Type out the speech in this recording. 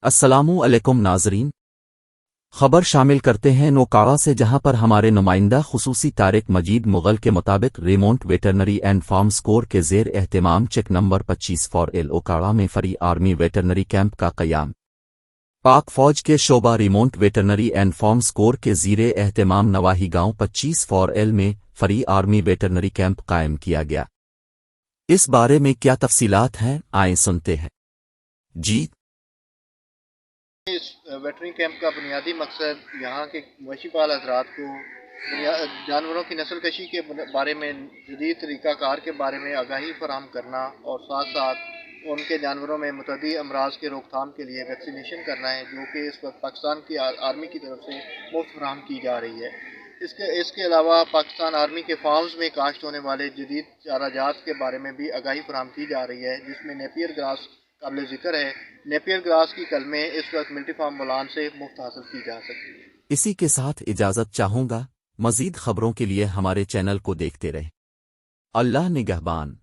السلام علیکم ناظرین، خبر شامل کرتے ہیں نوکاڑا سے، جہاں پر ہمارے نمائندہ خصوصی طارق مجید مغل کے مطابق ریمونٹ ویٹرنری اینڈ فارمز کور کے زیر اہتمام check number 25 for L Okara میں فری آرمی ویٹرنری کیمپ کا قیام۔ پاک فوج کے شعبہ ریمونٹ ویٹرنری اینڈ فارمز کور کے زیر اہتمام نواحی گاؤں 25 فار ایل میں فری آرمی ویٹرنری کیمپ قائم کیا گیا۔ اس بارے میں کیا تفصیلات ہیں، آئیں سنتے ہیں۔ جی، اس ویٹرنری کیمپ کا بنیادی مقصد یہاں کے مویشی پال حضرات کو جانوروں کی نسل کشی کے بارے میں جدید طریقہ کار کے بارے میں آگاہی فراہم کرنا اور ساتھ ساتھ ان کے جانوروں میں متعدی امراض کے روک تھام کے لیے ویکسینیشن کرنا ہے، جو کہ اس وقت پاکستان کی آرمی کی طرف سے مفت فراہم کی جا رہی ہے۔ اس کے علاوہ پاکستان آرمی کے فارمز میں کاشت ہونے والے جدید چارہ جات کے بارے میں بھی آگاہی فراہم کی جا رہی ہے، جس میں نیپیر گراس قابل ذکر ہے۔ نیپیر گراس کی کلمیں اس وقت ملٹی فارم بولان سے مفت حاصل کی جا سکتی ہیں۔ اسی کے ساتھ اجازت چاہوں گا، مزید خبروں کے لیے ہمارے چینل کو دیکھتے رہیں۔ اللہ نگہبان۔